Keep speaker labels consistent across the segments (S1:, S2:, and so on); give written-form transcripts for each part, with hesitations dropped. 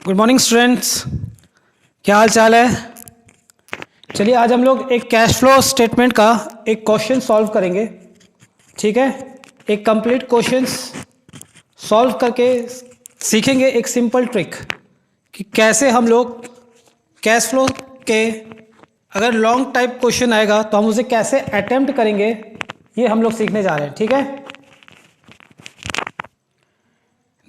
S1: Good morning students, क्या हाल चाल है। चलिए आज हम लोग एक कैश फ्लो स्टेटमेंट का एक क्वेश्चन सॉल्व करेंगे। ठीक है, एक कंप्लीट क्वेश्चन सॉल्व करके सीखेंगे एक सिंपल ट्रिक कि कैसे हम लोग कैश फ्लो के अगर लॉन्ग टाइप क्वेश्चन आएगा तो हम उसे कैसे अटेम्प्ट करेंगे, ये हम लोग सीखने जा रहे हैं। ठीक है,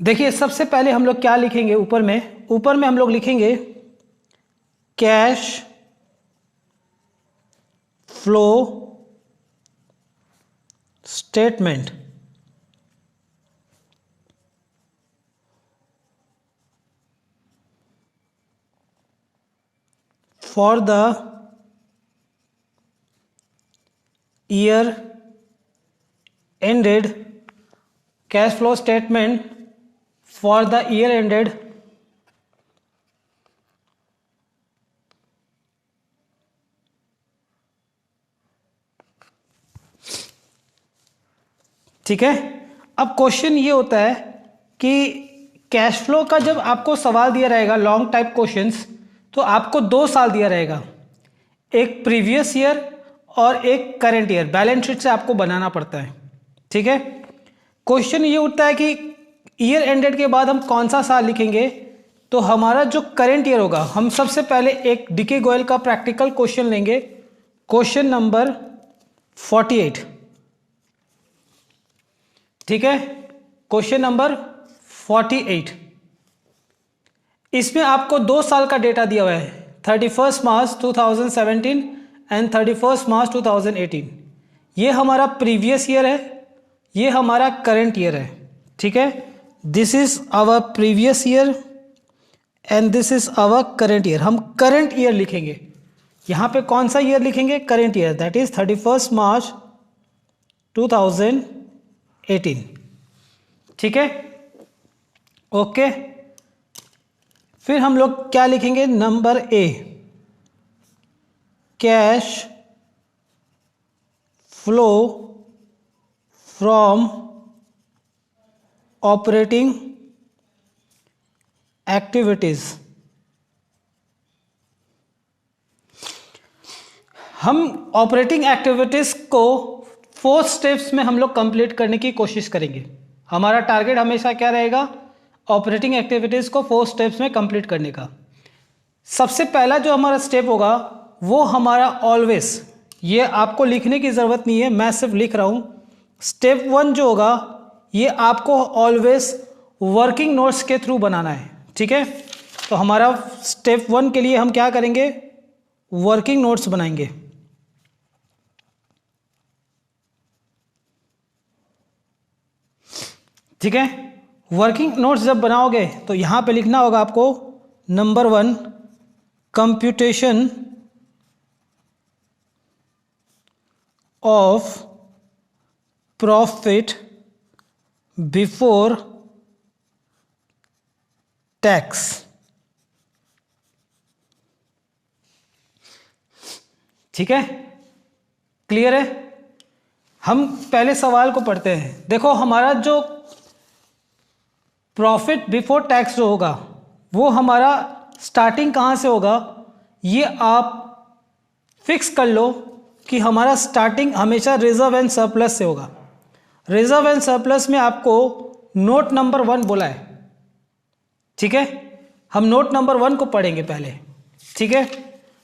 S1: देखिए सबसे पहले हम लोग क्या लिखेंगे, ऊपर में हम लोग लिखेंगे cash flow statement. For the year ended, cash flow statement for the year ended ठीक है। अब क्वेश्चन ये होता है कि कैश फ्लो का जब आपको सवाल दिया रहेगा लॉन्ग टाइप क्वेश्चंस, तो आपको 2 साल दिया रहेगा, एक प्रीवियस ईयर और एक करंट ईयर। बैलेंस शीट से आपको बनाना पड़ता है। ठीक है, क्वेश्चन ये उठता है कि ईयर एंडेड के बाद हम कौन सा साल लिखेंगे। तो हमारा जो करंट ईयर होगा, हम सबसे पहले एक डीके गोयल का प्रैक्टिकल क्वेश्चन लेंगे, क्वेश्चन नंबर 48। ठीक है, क्वेश्चन नंबर 48। इसमें आपको 2 साल का डेटा दिया हुआ है, 31 मार्च 2017 एंड 31 मार्च 2018। ये हमारा प्रीवियस ईयर है, ये हमारा करंट ईयर है। ठीक है, this is our previous year and this is our current year. हम करंट ईयर लिखेंगे, यहां पे कौन सा ईयर लिखेंगे, current year, that is 31 March 2018। ठीक है, ओके। फिर हम लोग क्या लिखेंगे, number A, cash flow from operating activities. हम ऑपरेटिंग एक्टिविटीज को 4 स्टेप्स में हम लोग कंप्लीट करने की कोशिश करेंगे। हमारा टारगेट हमेशा क्या रहेगा, ऑपरेटिंग एक्टिविटीज को 4 स्टेप्स में कंप्लीट करने का। सबसे पहला जो हमारा स्टेप होगा वो हमारा ऑलवेज, ये आपको लिखने की ज़रूरत नहीं है, मैं सिर्फ लिख रहा हूँ। स्टेप 1 जो होगा ये आपको ऑलवेज वर्किंग नोट्स के थ्रू बनाना है। ठीक है, तो हमारा स्टेप 1 के लिए हम क्या करेंगे, वर्किंग नोट्स बनाएंगे। ठीक है, वर्किंग नोट्स जब बनाओगे तो यहां पे लिखना होगा आपको, number 1, computation of profit before tax. ठीक है, क्लियर है। हम पहले सवाल को पढ़ते हैं। देखो हमारा जो प्रॉफिट बिफोर टैक्स जो होगा वो हमारा स्टार्टिंग कहाँ से होगा, ये आप फिक्स कर लो कि हमारा स्टार्टिंग हमेशा रिजर्व एंड सरप्लस से होगा। रिजर्व एंड सरप्लस में आपको नोट नंबर 1 बोला है। ठीक है, हम नोट नंबर 1 को पढ़ेंगे पहले। ठीक है,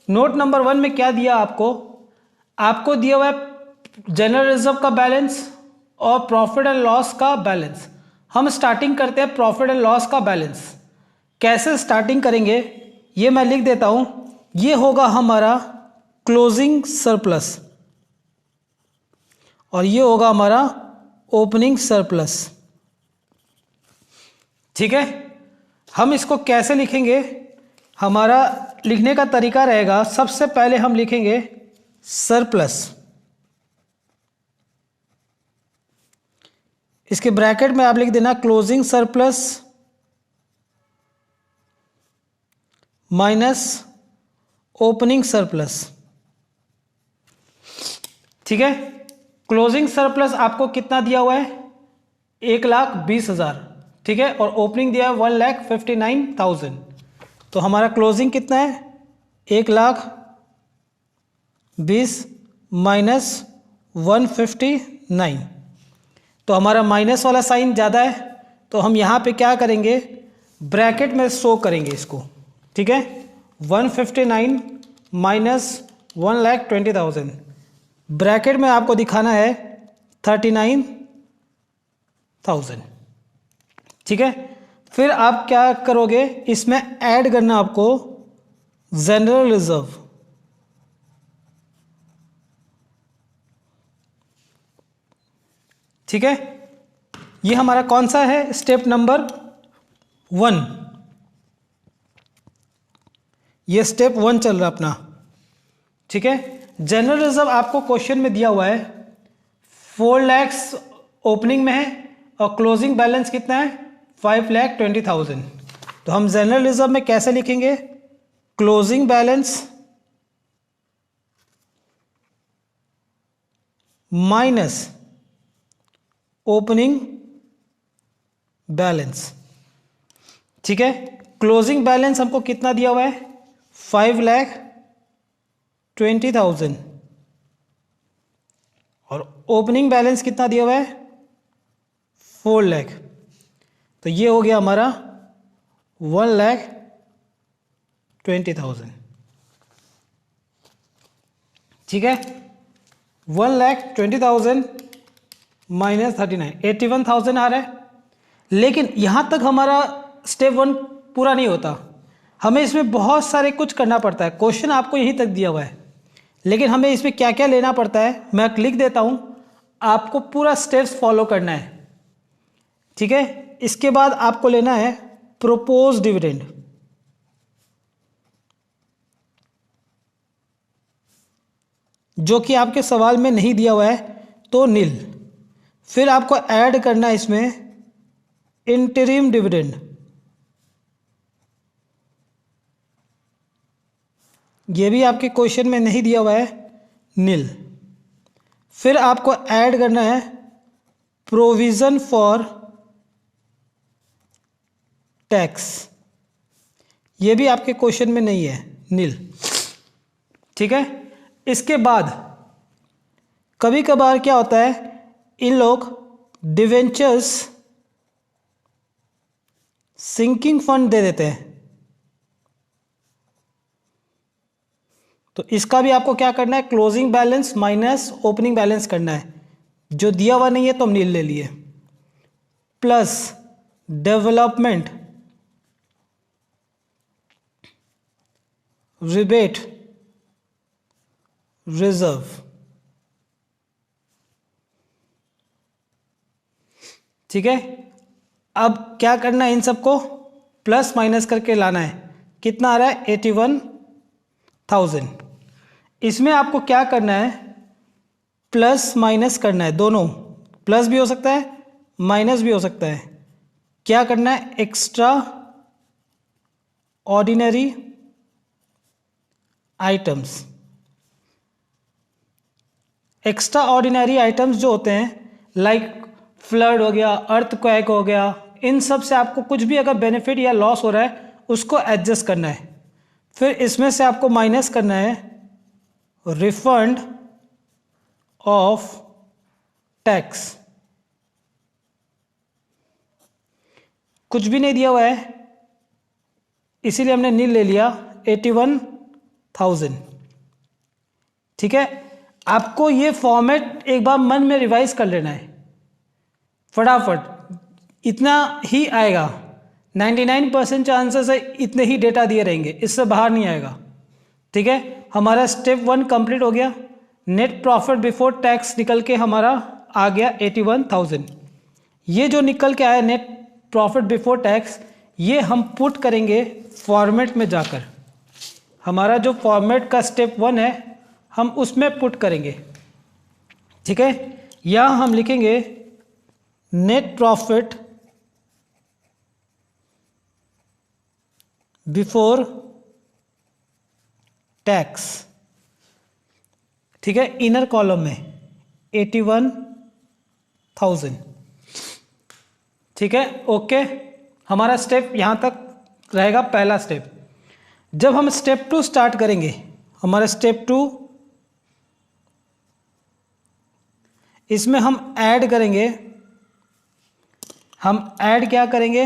S1: नोट नंबर 1 में क्या दिया आपको दिया हुआ है जनरल रिजर्व का बैलेंस और प्रॉफिट एंड लॉस का बैलेंस। हम स्टार्टिंग करते हैं प्रॉफिट एंड लॉस का बैलेंस। कैसे स्टार्टिंग करेंगे ये मैं लिख देता हूं, ये होगा हमारा क्लोजिंग सरप्लस और ये होगा हमारा ओपनिंग सरप्लस। ठीक है, हम इसको कैसे लिखेंगे, हमारा लिखने का तरीका रहेगा, सबसे पहले हम लिखेंगे सरप्लस, इसके ब्रैकेट में आप लिख देना closing surplus minus opening surplus. ठीक है, क्लोजिंग सरप्लस आपको कितना दिया हुआ है, 1,20,000। ठीक है, और ओपनिंग दिया है 1,59,000। तो हमारा क्लोजिंग कितना है, 1,20,000 माइनस 159। तो हमारा माइनस वाला साइन ज़्यादा है, तो हम यहाँ पे क्या करेंगे, ब्रैकेट में शो करेंगे इसको, ठीक है। 159 माइनस 1,20,000, ब्रैकेट में आपको दिखाना है 39,000, ठीक है। फिर आप क्या करोगे, इसमें ऐड करना आपको जनरल रिजर्व, ठीक है। ये हमारा कौन सा है, स्टेप नंबर 1, ये स्टेप 1 चल रहा अपना, ठीक है। जनरल रिजर्व आपको क्वेश्चन में दिया हुआ है 4 लाख ओपनिंग में है और क्लोजिंग बैलेंस कितना है 5,20,000। तो हम जनरल रिजर्व में कैसे लिखेंगे, closing balance minus opening balance, ठीक है। क्लोजिंग बैलेंस हमको कितना दिया हुआ है 5,20,000 और ओपनिंग बैलेंस कितना दिया हुआ है 4 लाख। तो ये हो गया हमारा 1,20,000, ठीक है। 1,20,000 माइनस 39, 81,000 आ रहा है। लेकिन यहाँ तक हमारा स्टेप 1 पूरा नहीं होता, हमें इसमें बहुत सारे कुछ करना पड़ता है। क्वेश्चन आपको यहीं तक दिया हुआ है, लेकिन हमें इसमें क्या क्या लेना पड़ता है मैं लिख देता हूँ, आपको पूरा स्टेप्स फॉलो करना है, ठीक है। इसके बाद आपको लेना है प्रोपोज डिविडेंड, जो कि आपके सवाल में नहीं दिया हुआ है, तो नील। फिर आपको ऐड करना है इसमें इंटरिम डिविडेंड, ये भी आपके क्वेश्चन में नहीं दिया हुआ है, नील। फिर आपको ऐड करना है प्रोविजन फॉर टैक्स, ये भी आपके क्वेश्चन में नहीं है, नील, ठीक है। इसके बाद कभी कभार क्या होता है, इन लोग डिवेंचर्स सिंकिंग फंड दे देते हैं, तो इसका भी आपको क्या करना है, closing balance minus opening balance करना है। जो दिया हुआ नहीं है तो हम नील ले लिए, प्लस डेवलपमेंट रिबेट रिजर्व, ठीक है। अब क्या करना है, इन सबको प्लस माइनस करके लाना है। कितना आ रहा है 81,000। इसमें आपको क्या करना है, प्लस माइनस करना है, दोनों, प्लस भी हो सकता है माइनस भी हो सकता है। क्या करना है, extra ordinary items. Extra ordinary items जो होते हैं, लाइक फ्लड हो गया, अर्थक्वेक हो गया, इन सब से आपको कुछ भी अगर बेनिफिट या लॉस हो रहा है उसको एडजस्ट करना है। फिर इसमें से आपको माइनस करना है रिफंड ऑफ टैक्स, कुछ भी नहीं दिया हुआ है इसीलिए हमने नील ले लिया, 81,000, ठीक है। आपको ये फॉर्मेट एक बार मन में रिवाइज कर लेना है फटाफट, इतना ही आएगा, 99% चांसेस है इतने ही डेटा दिए रहेंगे, इससे बाहर नहीं आएगा, ठीक है। हमारा स्टेप 1 कंप्लीट हो गया, नेट प्रॉफिट बिफोर टैक्स निकल के हमारा आ गया 81,000। ये जो निकल के आया नेट प्रॉफिट बिफोर टैक्स, ये हम पुट करेंगे फॉर्मेट में जाकर, हमारा जो फॉर्मेट का स्टेप 1 है हम उसमें पुट करेंगे, ठीक है। यहाँ हम लिखेंगे नेट प्रॉफिट बिफोर टैक्स, ठीक है, इनर कॉलम में 81,000, ठीक है। ओके, हमारा स्टेप यहां तक रहेगा, पहला स्टेप। जब हम स्टेप 2 स्टार्ट करेंगे, हमारा स्टेप 2, इसमें हम ऐड करेंगे, हम ऐड क्या करेंगे,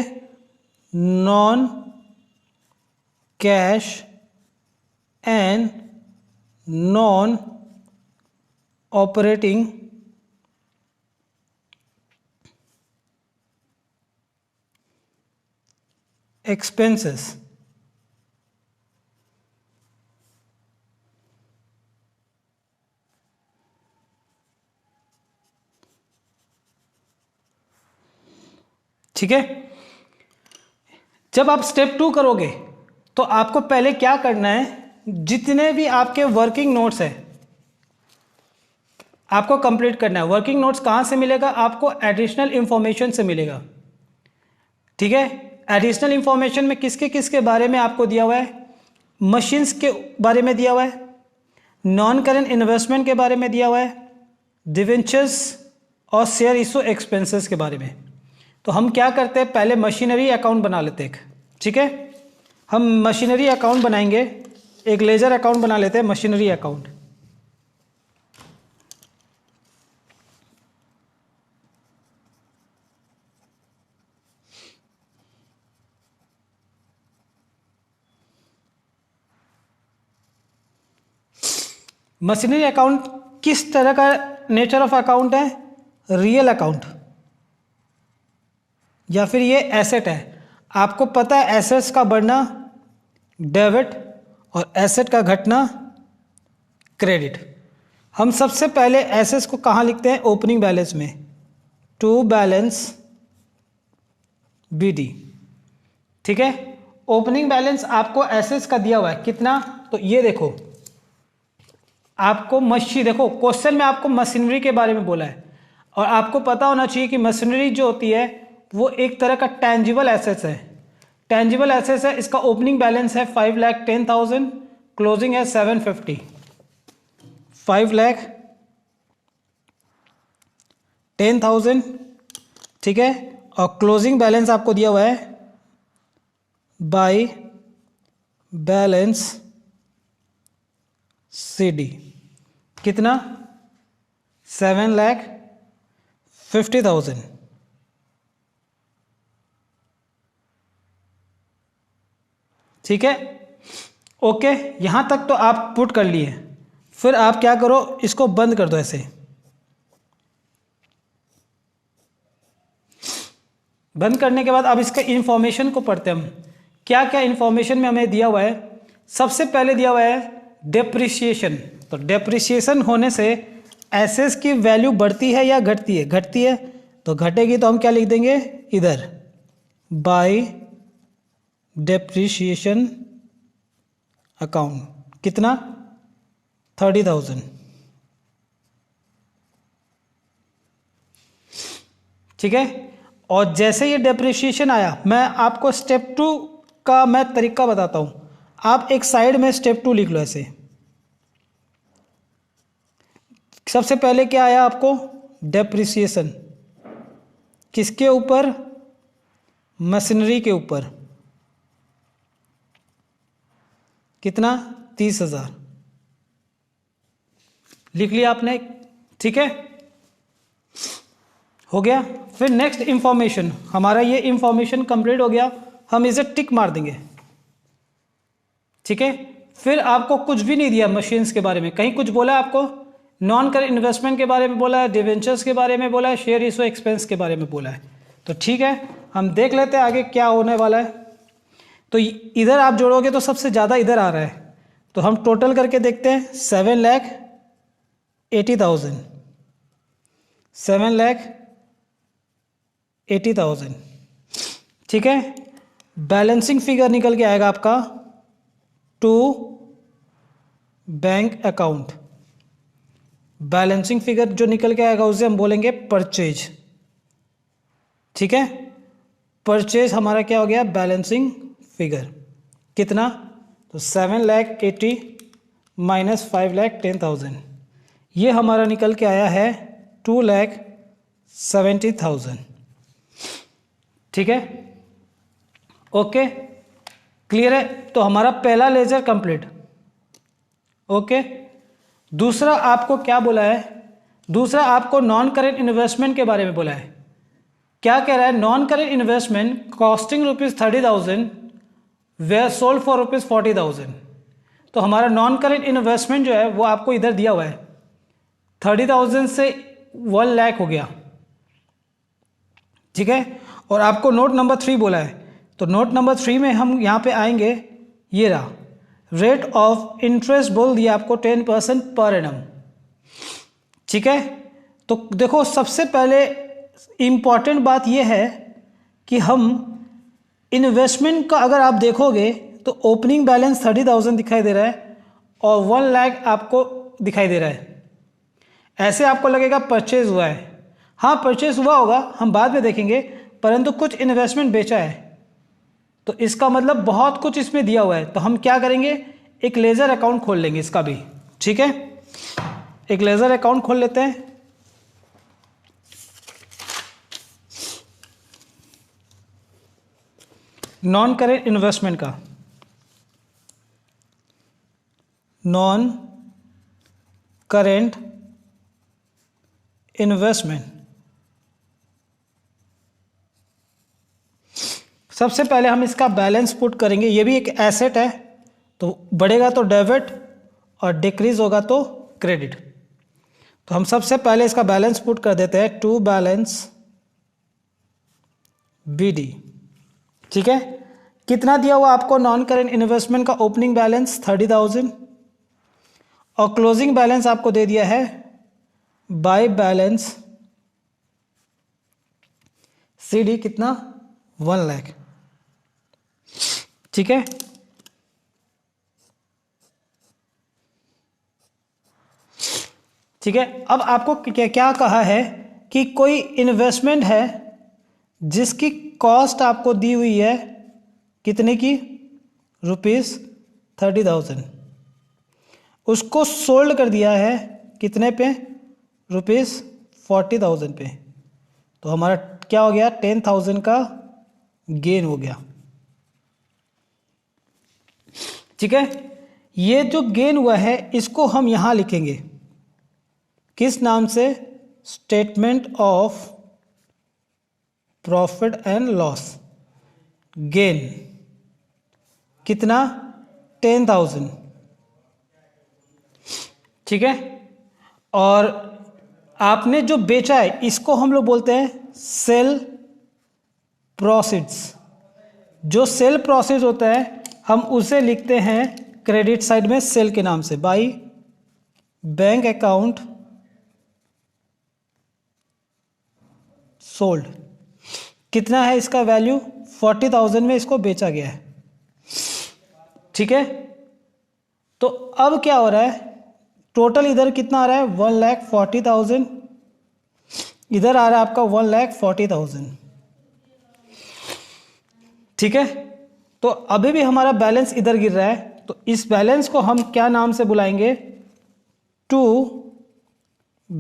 S1: non cash and non operating expenses. ठीक है, जब आप स्टेप 2 करोगे तो आपको पहले क्या करना है, जितने भी आपके वर्किंग नोट्स है आपको कंप्लीट करना है। वर्किंग नोट्स कहाँ से मिलेगा, आपको एडिशनल इंफॉर्मेशन से मिलेगा। ठीक है, एडिशनल इंफॉर्मेशन में किसके किसके बारे में आपको दिया हुआ है, मशीन्स के बारे में दिया हुआ है, नॉन करेंट इन्वेस्टमेंट के बारे में दिया हुआ है, डिवेंचर्स और शेयर इशू एक्सपेंसेस के बारे में। तो हम क्या करते हैं, पहले मशीनरी अकाउंट बना लेते हैं। ठीक है, हम मशीनरी अकाउंट बनाएंगे, एक लेजर अकाउंट बना लेते हैं, मशीनरी अकाउंट। मशीनरी अकाउंट किस तरह का नेचर ऑफ अकाउंट है, रियल अकाउंट या फिर ये एसेट है। आपको पता है एसेट्स का बढ़ना डेबिट और एसेट का घटना क्रेडिट। हम सबसे पहले एसेट्स को कहाँ लिखते हैं, ओपनिंग बैलेंस में, टू बैलेंस बीडी। ठीक है, ओपनिंग बैलेंस आपको एसेट्स का दिया हुआ है कितना, तो ये देखो आपको देखो क्वेश्चन में आपको मशीनरी के बारे में बोला है और आपको पता होना चाहिए कि मशीनरी जो होती है वो एक तरह का टेंजिबल एसेट्स है। टेंजिबल एसेट्स है, इसका ओपनिंग बैलेंस है 5,10,000, क्लोजिंग है 750। 5,10,000, ठीक है, और क्लोजिंग बैलेंस आपको दिया हुआ है बाय बैलेंस CD कितना, 7,50,000। ठीक है, ओके, यहां तक तो आप पुट कर लिए। फिर आप क्या करो, इसको बंद कर दो ऐसे। बंद करने के बाद अब इसका इंफॉर्मेशन को पढ़ते हैं हम, क्या क्या इंफॉर्मेशन में हमें दिया हुआ है। सबसे पहले दिया हुआ है डेप्रिसिएशन। तो डेप्रिसिएशन होने से एसेट्स की वैल्यू बढ़ती है या घटती है, घटती है, तो घटेगी तो हम क्या लिख देंगे इधर, बाय डेप्रिसिएशन अकाउंट। कितना, 30,000। ठीक है, और जैसे ये डेप्रिसिएशन आया, मैं आपको स्टेप 2 का मैं तरीका बताता हूं। आप एक साइड में स्टेप 2 लिख लो ऐसे। सबसे पहले क्या आया आपको, डेप्रिसिएशन किसके ऊपर, मशीनरी के ऊपर। कितना, 30,000 लिख लिया आपने। ठीक है, हो गया। फिर नेक्स्ट इंफॉर्मेशन, हमारा ये इंफॉर्मेशन कंप्लीट हो गया, हम इसे टिक मार देंगे। ठीक है, फिर आपको कुछ भी नहीं दिया मशीन्स के बारे में, कहीं कुछ बोला है आपको, नॉन करेंट इन्वेस्टमेंट के बारे में बोला है, डिवेंचर्स के बारे में बोला है, शेयर इशू एक्सपेंस के बारे में बोला है। तो ठीक है, हम देख लेते हैं आगे क्या होने वाला है। तो इधर आप जोड़ोगे तो सबसे ज़्यादा इधर आ रहा है, तो हम टोटल करके देखते हैं, 7,80,000, 7,80,000। ठीक है, बैलेंसिंग फिगर निकल के आएगा आपका to bank account. Balancing figure जो निकल के आएगा उसे हम बोलेंगे परचेज। ठीक है, परचेज हमारा क्या हो गया, बैलेंसिंग फिगर। कितना, तो 7,80,000 माइनस 5,10,000, ये हमारा निकल के आया है 2,70,000। ठीक है, ओके, क्लियर है? तो हमारा पहला लेजर कंप्लीट। ओके, दूसरा आपको क्या बोला है? दूसरा आपको नॉन करेंट इन्वेस्टमेंट के बारे में बोला है। क्या कह रहा है? Non current investment costing ₹30,000 way sold for ₹40,000। तो हमारा नॉन करेंट इन्वेस्टमेंट जो है वो आपको इधर दिया हुआ है, 30,000 से 1 लाख हो गया, ठीक है। और आपको नोट नंबर 3 बोला है, तो नोट नंबर 3 में हम यहाँ पे आएंगे, ये रहा रेट ऑफ इंटरेस्ट बोल दिया आपको 10% पर एनम, ठीक है। तो देखो सबसे पहले इम्पॉर्टेंट बात यह है कि हम इन्वेस्टमेंट का अगर आप देखोगे तो ओपनिंग बैलेंस 30,000 दिखाई दे रहा है और 1 लाख आपको दिखाई दे रहा है। ऐसे आपको लगेगा परचेज हुआ है, हाँ परचेज हुआ होगा, हम बाद में देखेंगे, परंतु कुछ इन्वेस्टमेंट बेचा है, तो इसका मतलब बहुत कुछ इसमें दिया हुआ है। तो हम क्या करेंगे, एक लेजर अकाउंट खोल लेंगे इसका भी, ठीक है। एक लेजर अकाउंट खोल लेते हैं। नॉन करेंट इन्वेस्टमेंट का, नॉन करेंट इन्वेस्टमेंट, सबसे पहले हम इसका बैलेंस पुट करेंगे। ये भी एक एसेट है, तो बढ़ेगा तो डेबिट और डिक्रीज होगा तो क्रेडिट। तो हम सबसे पहले इसका बैलेंस पुट कर देते हैं, टू बैलेंस BD, ठीक है। कितना दिया हुआ आपको नॉन करेंट इन्वेस्टमेंट का? ओपनिंग बैलेंस 30,000 और क्लोजिंग बैलेंस आपको दे दिया है बाय बैलेंस CD, कितना? 1 लाख, ठीक है। ठीक है, अब आपको क्या कहा है कि कोई इन्वेस्टमेंट है जिसकी कॉस्ट आपको दी हुई है कितने की? ₹30,000, उसको सोल्ड कर दिया है कितने पे? ₹40,000 पे। तो हमारा क्या हो गया? 10,000 का गेन हो गया, ठीक है। ये जो गेन हुआ है इसको हम यहां लिखेंगे, किस नाम से? Statement of profit and loss. Gain कितना? 10,000, ठीक है। और आपने जो बेचा है इसको हम लोग बोलते हैं सेल प्रोसीड्स। जो सेल प्रोसीड्स होता है हम उसे लिखते हैं क्रेडिट साइड में सेल के नाम से, बाई बैंक अकाउंट सोल्ड। कितना है इसका वैल्यू? 40,000 में इसको बेचा गया है, ठीक है। तो अब क्या हो रहा है, टोटल इधर कितना आ रहा है? 1,40,000, इधर आ रहा है आपका 1,40,000, ठीक है। तो अभी भी हमारा बैलेंस इधर गिर रहा है, तो इस बैलेंस को हम क्या नाम से बुलाएंगे? To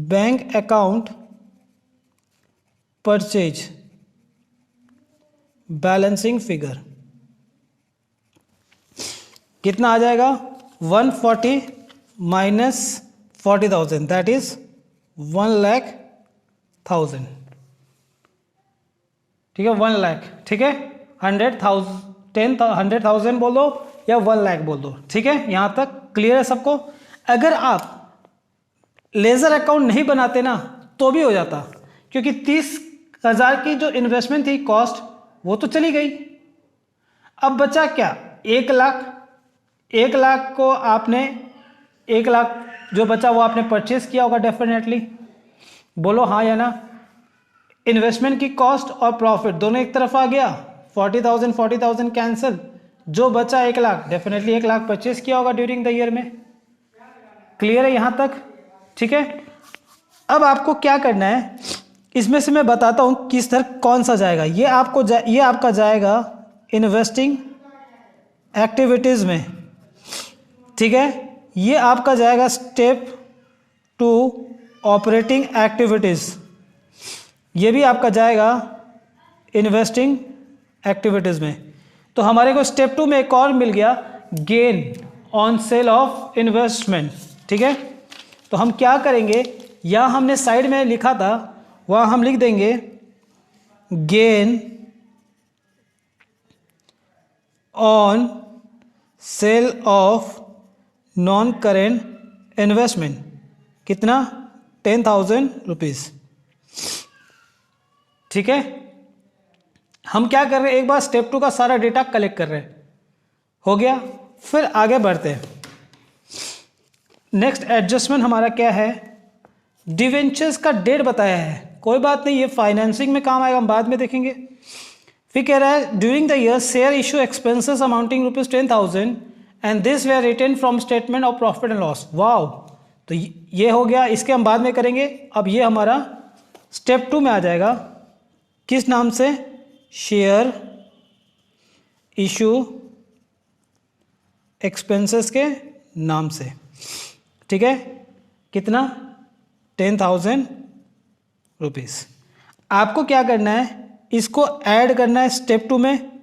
S1: bank account purchase balancing figure. कितना आ जाएगा? 140 माइनस 40,000, दैट इज 1,00,000, ठीक है। 1 लाख, ठीक है। 100,000 बोल दो या 1 लाख बोल दो, ठीक है। यहां तक क्लियर है सबको? अगर आप लेजर अकाउंट नहीं बनाते ना तो भी हो जाता, क्योंकि 30,000 की जो इन्वेस्टमेंट थी कॉस्ट वो तो चली गई। अब बचा क्या? 1 लाख। 1 लाख को आपने 1 लाख जो बचा वो आपने परचेस किया होगा डेफिनेटली, बोलो हाँ या ना। इन्वेस्टमेंट की कॉस्ट और प्रॉफिट दोनों एक तरफ आ गया, 40,000 कैंसिल, जो बचा 1 लाख, डेफिनेटली 1 लाख परचेस किया होगा ड्यूरिंग द ईयर में। क्लियर है यहां तक? ठीक है। अब आपको क्या करना है, इसमें से मैं बताता हूं किस तरह कौन सा जाएगा। ये आपका जाएगा इन्वेस्टिंग एक्टिविटीज में, ठीक है। ये आपका जाएगा स्टेप 2 ऑपरेटिंग एक्टिविटीज, ये भी आपका जाएगा इन्वेस्टिंग एक्टिविटीज में। तो हमारे को स्टेप 2 में एक और मिल गया, gain on sale of investment. ठीक है, तो हम क्या करेंगे, या हमने साइड में लिखा था वहाँ हम लिख देंगे gain on sale of non current investment. कितना? 10,000 रुपीज़। ठीक है, हम क्या कर रहे हैं, एक बार स्टेप 2 का सारा डेटा कलेक्ट कर रहे हैं। हो गया, फिर आगे बढ़ते हैं। नेक्स्ट एडजस्टमेंट हमारा क्या है, डिवेंचर्स का डेट बताया है, कोई बात नहीं, ये फाइनेंसिंग में काम आएगा, हम बाद में देखेंगे। फिर कह रहा है during the year share issue expenses amounting ₹10,000 and this were written from statement of profit and loss. Wow, तो ये हो गया, इसके हम बाद में करेंगे। अब ये हमारा स्टेप 2 में आ जाएगा, किस नाम से, शेयर इशू एक्सपेंसेस के नाम से। ठीक है, कितना? 10,000 रुपीज़। आपको क्या करना है, इसको ऐड करना है स्टेप 2 में,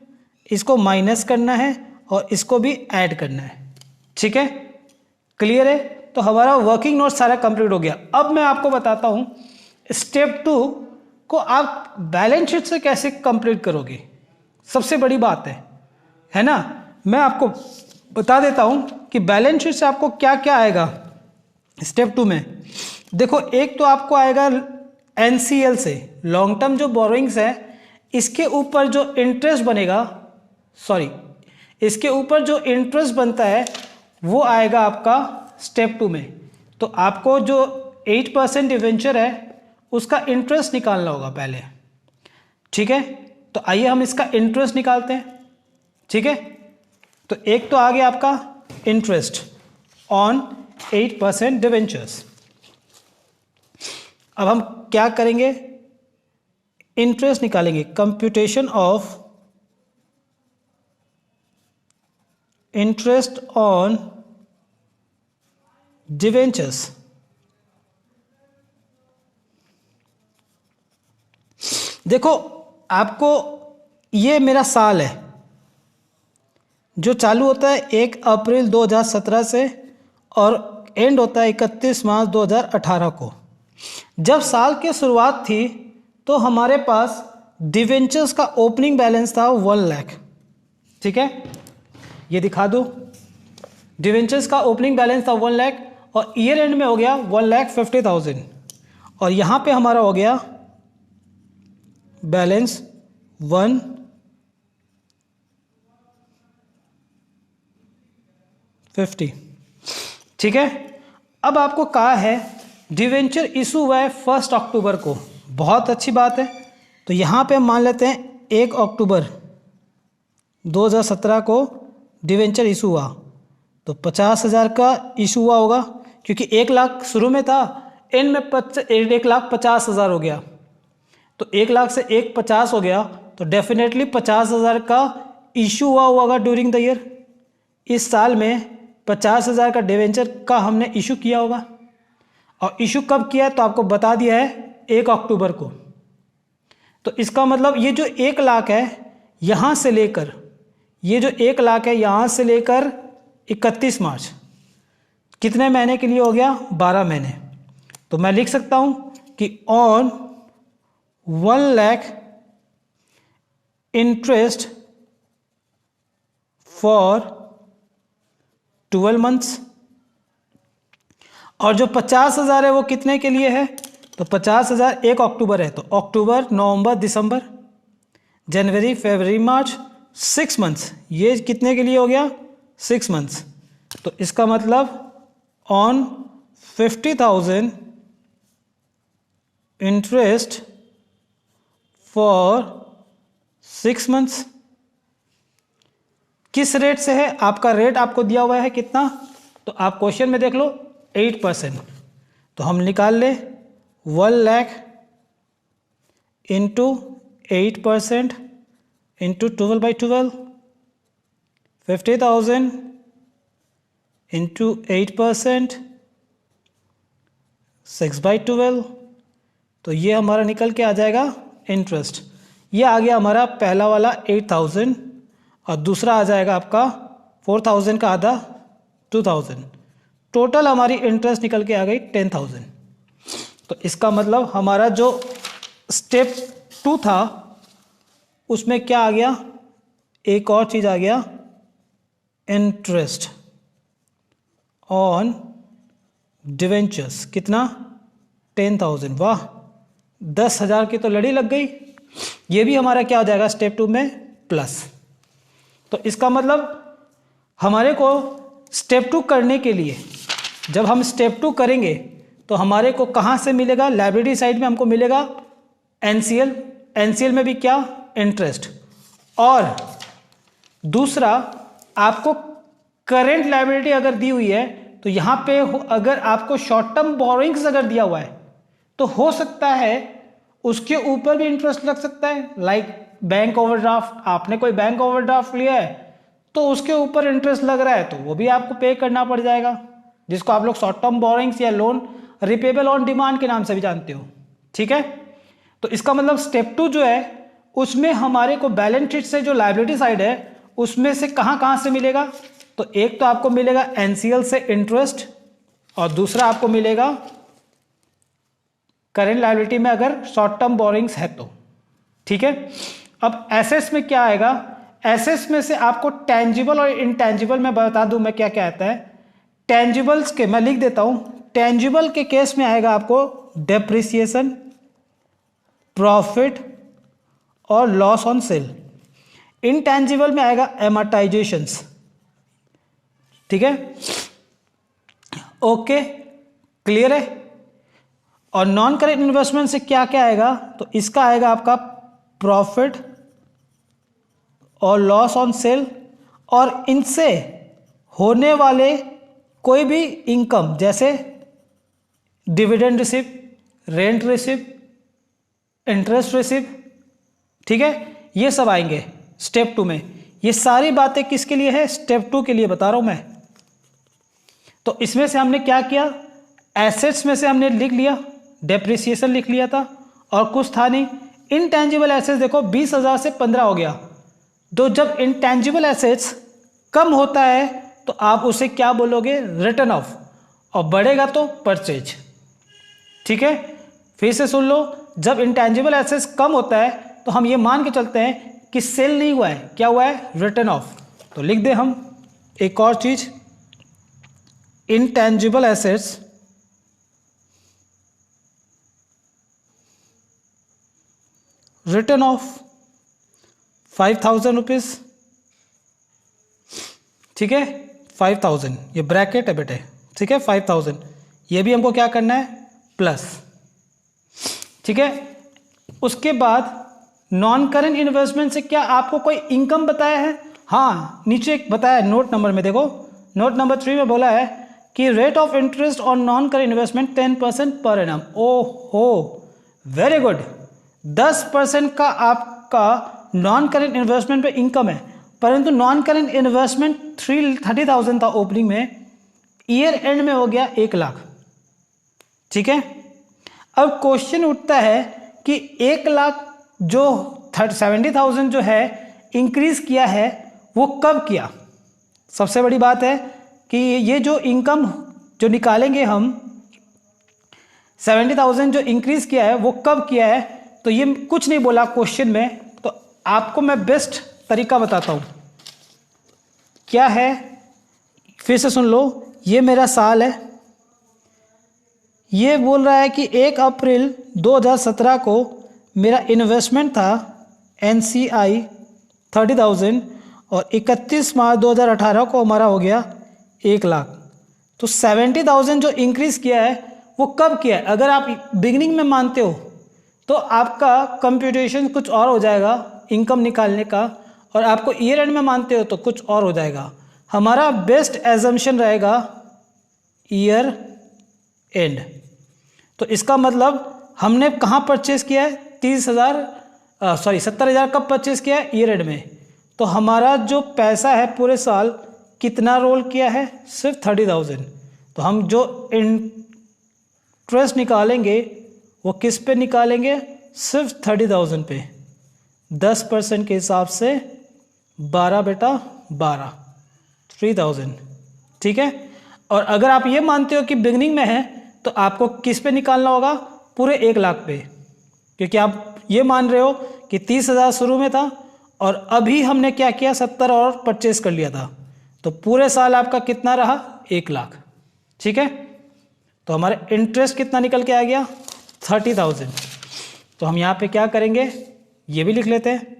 S1: इसको माइनस करना है और इसको भी ऐड करना है। ठीक है, क्लियर है? तो हमारा वर्किंग नोट सारा कंप्लीट हो गया। अब मैं आपको बताता हूँ स्टेप 2 को आप बैलेंस शीट से कैसे कंप्लीट करोगे, सबसे बड़ी बात है ना। मैं आपको बता देता हूँ कि बैलेंस शीट से आपको क्या क्या आएगा स्टेप 2 में। देखो, एक तो आपको आएगा NCL से, लॉन्ग टर्म जो बोरोइंग्स है, इसके ऊपर जो इंटरेस्ट बनेगा, इसके ऊपर जो इंटरेस्ट बनता है वो आएगा आपका स्टेप 2 में। तो आपको जो 8% डिवेंचर है उसका इंटरेस्ट निकालना होगा पहले। ठीक है, तो आइए हम इसका इंटरेस्ट निकालते हैं। ठीक है, तो एक तो आ गया आपका इंटरेस्ट ऑन 8% डिवेंचर्स। अब हम क्या करेंगे, इंटरेस्ट निकालेंगे, computation of interest on debentures. देखो, आपको ये मेरा साल है जो चालू होता है 1 अप्रैल 2017 से और एंड होता है 31 मार्च 2018 को। जब साल की शुरुआत थी तो हमारे पास डिवेंचर्स का ओपनिंग बैलेंस था 1 लाख। ठीक है, ये दिखा दो, डिवेंचर्स का ओपनिंग बैलेंस था 1 लाख और ईयर एंड में हो गया 1,50,000 और यहाँ पे हमारा हो गया बैलेंस 150। ठीक है, अब आपको कहा है डिवेंचर इशू हुआ है 1 अक्टूबर को, बहुत अच्छी बात है। तो यहाँ पे हम मान लेते हैं 1 अक्टूबर 2017 को डिवेंचर इशू हुआ, तो 50,000 का इशू हुआ होगा, क्योंकि 1 लाख शुरू में था, एंड में 1,50,000 हो गया। तो 1 लाख से 1,50,000 हो गया, तो डेफिनेटली 50,000 का इशू हुआ होगा ड्यूरिंग द ईयर। इस साल में 50,000 का डिवेंचर का हमने इशू किया होगा, और इशू कब किया है तो आपको बता दिया है 1 अक्टूबर को। तो इसका मतलब ये जो 1 लाख है यहाँ से लेकर, ये जो 1 लाख है यहाँ से लेकर 31 मार्च, कितने महीने के लिए हो गया? 12 महीने। तो मैं लिख सकता हूँ कि on 1 lakh interest for 12 months, और जो 50,000 है वो कितने के लिए है? तो 50,000 1 अक्टूबर है, तो अक्टूबर, नवंबर, दिसंबर, जनवरी, फरवरी, मार्च, 6 मंथ्स। ये कितने के लिए हो गया? 6 मंथ्स। तो इसका मतलब ऑन 50,000 इंटरेस्ट फॉर 6 मंथ्स। किस रेट से है? आपका रेट आपको दिया हुआ है कितना, तो आप क्वेश्चन में देख लो 8%। तो हम निकाल ले 1 लाख इंटू 8% इंटू 12/12, 50,000 इंटू 8%, 6/12। तो ये हमारा निकल के आ जाएगा इंटरेस्ट। ये आ गया हमारा पहला वाला 8,000। और दूसरा आ जाएगा आपका 4000 का आधा 2000, टोटल हमारी इंटरेस्ट निकल के आ गई 10,000। तो इसका मतलब हमारा जो स्टेप 2 था उसमें क्या आ गया, एक और चीज़ आ गया, इंटरेस्ट ऑन डिवेंचर्स, कितना 10,000। वाह, 10,000 की तो लड़ी लग गई। ये भी हमारा क्या हो जाएगा स्टेप 2 में प्लस। तो इसका मतलब हमारे को स्टेप 2 करने के लिए, जब हम स्टेप 2 करेंगे तो हमारे को कहाँ से मिलेगा, लायबिलिटी साइड में हमको मिलेगा एनसीएल, एनसीएल में भी क्या, इंटरेस्ट, और दूसरा आपको करेंट लायबिलिटी अगर दी हुई है तो यहाँ पे अगर आपको शॉर्ट टर्म बोरोइंग्स अगर दिया हुआ है तो हो सकता है उसके ऊपर भी इंटरेस्ट लग सकता है। लाइक बैंक ओवरड्राफ्ट, आपने कोई बैंक ओवरड्राफ्ट लिया है तो उसके ऊपर इंटरेस्ट लग रहा है तो वो भी आपको पे करना पड़ जाएगा, जिसको आप लोग शॉर्ट टर्म बोरोइंग्स या लोन रिपेबल ऑन डिमांड के नाम से भी जानते हो। ठीक है, तो इसका मतलब स्टेप 2 जो है उसमें हमारे को बैलेंस शीट से जो लायबिलिटी साइड है उसमें से कहाँ से मिलेगा, तो एक तो आपको मिलेगा एनसीएल से इंटरेस्ट और दूसरा आपको मिलेगा करेंट लायबिलिटी में अगर शॉर्ट टर्म बोरिंग्स है तो। ठीक है, अब एसेट्स में क्या आएगा, एसेट्स में से आपको टेंजिबल और इनटेंजिबल में बता दूं मैं क्या क्या आता है। टेंजिबल्स के मैं लिख देता हूं, टेंजिबल के केस में आएगा आपको डेप्रिसिएशन, प्रॉफिट और लॉस ऑन सेल। इनटेंजिबल में आएगा एमोर्टाइजेशंस। ठीक है, ओके, क्लियर है। और नॉन करेंट इन्वेस्टमेंट से क्या क्या आएगा, तो इसका आएगा आपका प्रॉफिट और लॉस ऑन सेल, और इनसे होने वाले कोई भी इनकम जैसे dividend receive, rent receive, interest receive. ठीक है, ये सब आएंगे स्टेप 2 में। ये सारी बातें किसके लिए है, स्टेप 2 के लिए बता रहा हूं मैं। तो इसमें से हमने क्या किया, एसेट्स में से हमने लिख लिया, डेप्रिसिएशन लिख लिया था और कुछ था नहीं। इनटेंजिबल एसेट्स देखो 20,000 से 15 हो गया। तो जब इनटेंजिबल एसेट्स कम होता है तो आप उसे क्या बोलोगे, रिटर्न ऑफ, और बढ़ेगा तो परचेज। ठीक है, फिर से सुन लो, जब इनटेंजिबल एसेट्स कम होता है तो हम ये मान के चलते हैं कि सेल नहीं हुआ है, क्या हुआ है, रिटर्न ऑफ। तो लिख दे हम एक और चीज, intangible assets return of 5,000 rupees. ठीक है, 5,000 ये ब्रैकेट है बेटे। ठीक है, 5,000 ये भी हमको क्या करना है, प्लस। ठीक है, उसके बाद नॉन करेंट इन्वेस्टमेंट से क्या आपको कोई इनकम बताया है, हाँ नीचे एक बताया है नोट नंबर में, देखो नोट नंबर 3 में बोला है कि rate of interest on non current investment 10% per annum. ओहो, वेरी गुड, 10% का आपका नॉन करेंट इन्वेस्टमेंट पे इनकम है, परंतु नॉन करेंट इन्वेस्टमेंट 30,000 था ओपनिंग में, ईयर एंड में हो गया 1 लाख। ठीक है, अब क्वेश्चन उठता है कि 1 लाख जो 70,000 जो है इंक्रीज किया है वो कब किया। सबसे बड़ी बात है कि ये जो इनकम जो निकालेंगे हम 70,000 जो इंक्रीज किया है वो कब किया है, तो ये कुछ नहीं बोला क्वेश्चन में। तो आपको मैं बेस्ट तरीका बताता हूँ क्या है, फिर से सुन लो। ये मेरा साल है, ये बोल रहा है कि 1 अप्रैल 2017 को मेरा इन्वेस्टमेंट था NCI 30,000 और 31 मार्च 2018 को हमारा हो गया 1 लाख। तो 70,000 जो इंक्रीज किया है वो कब किया है। अगर आप बिगिनिंग में मानते हो तो आपका कंप्यूटेशन कुछ और हो जाएगा इनकम निकालने का, और आपको ईयर एंड में मानते हो तो कुछ और हो जाएगा। हमारा बेस्ट एजम्पशन रहेगा ईयर एंड। तो इसका मतलब हमने कहाँ परचेज किया है, 70,000 कब परचेज किया है, ईयर एंड में। तो हमारा जो पैसा है पूरे साल कितना रोल किया है, सिर्फ 30,000। तो हम जो इंटरेस्ट निकालेंगे वो किस पे निकालेंगे, सिर्फ 30,000 पे, 10% के हिसाब से 12/12 3000, ठीक है। और अगर आप ये मानते हो कि बिगनिंग में है तो आपको किस पे निकालना होगा, पूरे 1 लाख पे, क्योंकि आप ये मान रहे हो कि 30,000 शुरू में था और अभी हमने क्या किया 70 और परचेस कर लिया था, तो पूरे साल आपका कितना रहा 1 लाख, ठीक है। तो हमारा इंटरेस्ट कितना निकल के आ गया 30,000। तो हम यहाँ पे क्या करेंगे, ये भी लिख लेते हैं,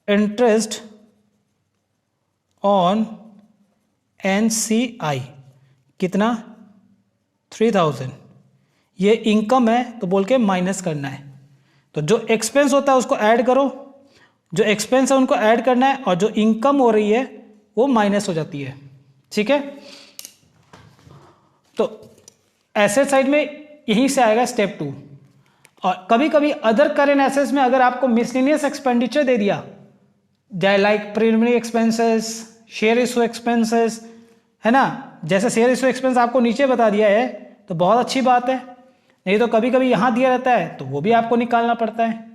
S1: इंटरेस्ट ऑन NCI कितना 3000। ये इनकम है तो बोल के माइनस करना है, तो जो एक्सपेंस होता है उसको ऐड करो, जो एक्सपेंस है उनको ऐड करना है, और जो इनकम हो रही है वो माइनस हो जाती है, ठीक है। तो एसेट साइड में यहीं से आएगा स्टेप 2। और कभी कभी अदर करेंट एसेट्स में अगर आपको मिसलिनियस एक्सपेंडिचर दे दिया जाए, like preliminary expenses, share issue expenses, है ना, जैसे शेयर इशू एक्सपेंस आपको नीचे बता दिया है तो बहुत अच्छी बात है, नहीं तो कभी कभी यहाँ दिया रहता है तो वो भी आपको निकालना पड़ता है।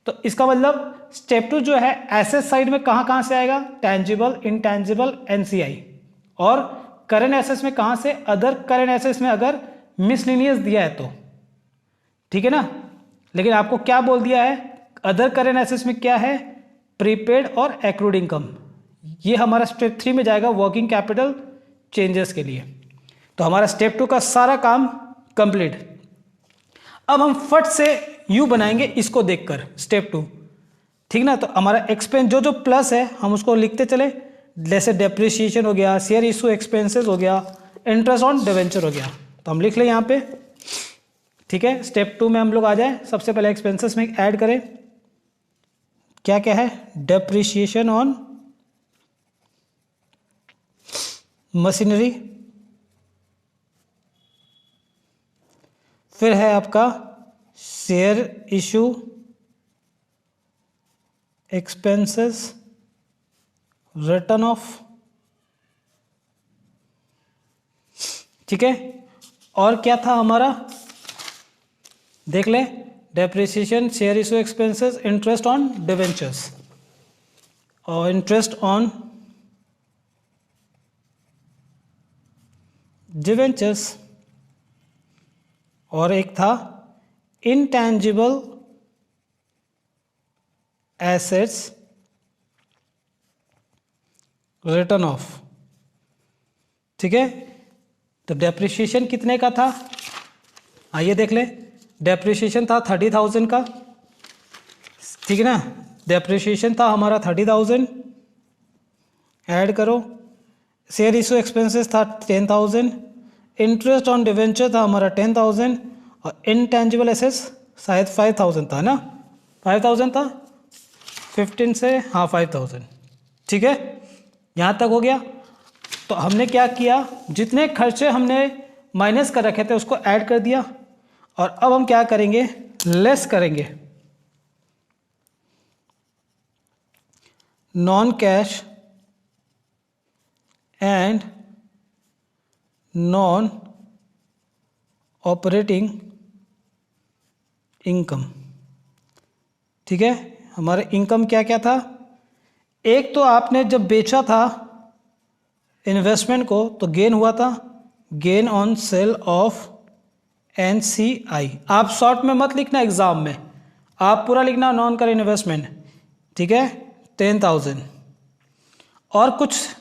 S1: तो इसका मतलब स्टेप 2 जो है एसेट साइड में कहाँ से आएगा, टेंजिबल, इनटेंजिबल, NCI, और करेंट एसेट्स में कहाँ से, अदर करेंट एसेट्स में अगर मिसलिनियस दिया है तो, ठीक है ना। लेकिन आपको क्या बोल दिया है, अदर करेंट एसेट्स में क्या है, प्रीपेड और एक्रूड इनकम। ये हमारा स्टेप 3 में जाएगा वर्किंग कैपिटल चेंजेस के लिए। तो हमारा स्टेप 2 का सारा काम कंप्लीट। अब हम फट से यू बनाएंगे इसको देखकर स्टेप 2, ठीक ना। तो हमारा एक्सपेंस जो प्लस है हम उसको लिखते चले, जैसे डेप्रिसिएशन हो गया, शेयर इशू एक्सपेंसेस हो गया, इंटरेस्ट ऑन डिवेंचर हो गया, तो हम लिख लें यहाँ पे, ठीक है। स्टेप 2 में हम लोग आ जाए, सबसे पहले एक्सपेंसेस में ऐड करें, क्या क्या है, डेप्रिसिएशन ऑन मशीनरी, फिर है आपका share issue expenses, return of, ठीक है। और क्या था हमारा, देख ले, depreciation, share issue expenses, interest on debentures, और इंटरेस्ट ऑन डिवेंचर्स, और एक था इंटेंजिबल एसेट्स, रिटर्न ऑफ, ठीक है। तो डेप्रिसिएशन कितने का था, आइए देख ले, डेप्रिसिएशन था 30,000 का, ठीक है ना। डेप्रिसिएशन था हमारा 30,000, ऐड करो, शेयर इशू एक्सपेंसेस था 10,000, इंटरेस्ट ऑन डिवेंचर था हमारा 10,000, और इनटेंजिबल एसेट्स शायद 5,000 था ना, 5,000 था, 15 से, हाँ 5,000, ठीक है। यहाँ तक हो गया। तो हमने क्या किया, जितने खर्चे हमने माइनस कर रखे थे उसको ऐड कर दिया, और अब हम क्या करेंगे, लेस करेंगे non cash and non operating income, ठीक है। हमारे इनकम क्या क्या था, एक तो आपने जब बेचा था इन्वेस्टमेंट को तो गेन हुआ था, gain on sale of NCI। आप शॉर्ट में मत लिखना एग्जाम में, आप पूरा लिखना नॉन कर इन्वेस्टमेंट, ठीक है, 10,000। और कुछ,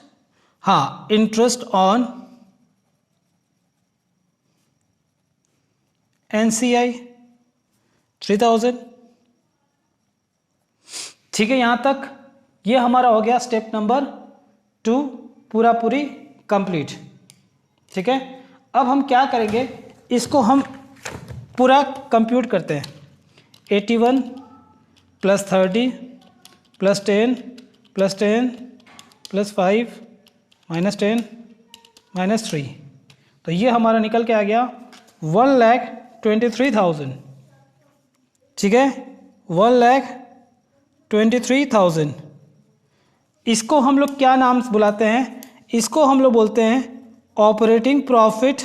S1: हाँ, इंटरेस्ट ऑन NCI 3,000, ठीक है। यहाँ तक ये हमारा हो गया स्टेप नंबर 2 पूरी कंप्लीट, ठीक है। अब हम क्या करेंगे, इसको हम पूरा कंप्यूट करते हैं, 81 + 30 + 10 + 10 + 5 -10 -3, तो ये हमारा निकल के आ गया 1,23,000, ठीक है, 1,23,000। इसको हम लोग क्या नाम से बुलाते हैं, इसको हम लोग बोलते हैं operating profit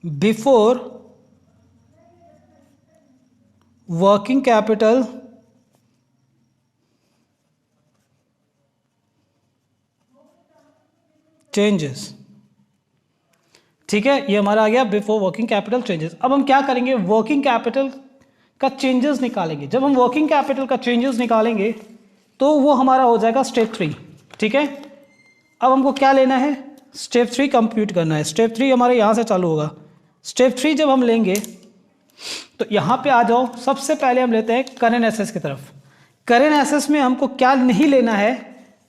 S1: before working capital changes. ठीक है, ये हमारा आ गया बिफोर वर्किंग कैपिटल चेंजेस। अब हम क्या करेंगे, वर्किंग कैपिटल का चेंजेस निकालेंगे। जब हम वर्किंग कैपिटल का चेंजेस निकालेंगे तो वो हमारा हो जाएगा स्टेप 3। ठीक है, अब हमको क्या लेना है, स्टेप 3 कंप्यूट करना है। स्टेप 3 हमारे यहाँ से चालू होगा। स्टेप 3 जब हम लेंगे तो यहाँ पे आ जाओ, सबसे पहले हम लेते हैं करेंट एसेट्स की तरफ। करेंट एसेट्स में हमको क्या नहीं लेना है,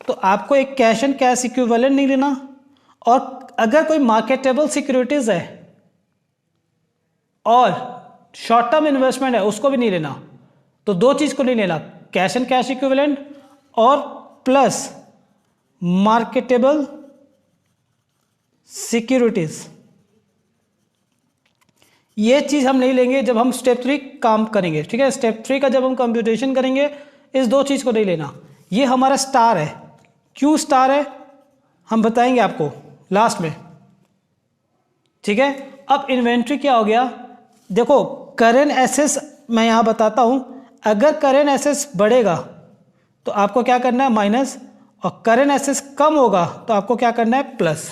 S1: तो आपको एक कैश एंड कैश इक्विवेलेंट नहीं लेना, और अगर कोई मार्केटेबल सिक्योरिटीज है और शॉर्ट टर्म इन्वेस्टमेंट है उसको भी नहीं लेना। तो दो चीज को नहीं लेना, कैश एंड कैश इक्विवेलेंट और प्लस मार्केटेबल सिक्योरिटीज। ये चीज हम नहीं लेंगे जब हम स्टेप 3 काम करेंगे। ठीक है, स्टेप 3 का जब हम कंप्यूटेशन करेंगे इस दो चीज को नहीं लेना। ये हमारा स्टार है। क्यों स्टार है हम बताएंगे आपको लास्ट में। ठीक है, अब इन्वेंट्री क्या हो गया, देखो करेंट एसेट्स मैं यहां बताता हूं। अगर करेंट एसेट्स बढ़ेगा तो आपको क्या करना है माइनस, और करेंट एसेट्स कम होगा तो आपको क्या करना है प्लस।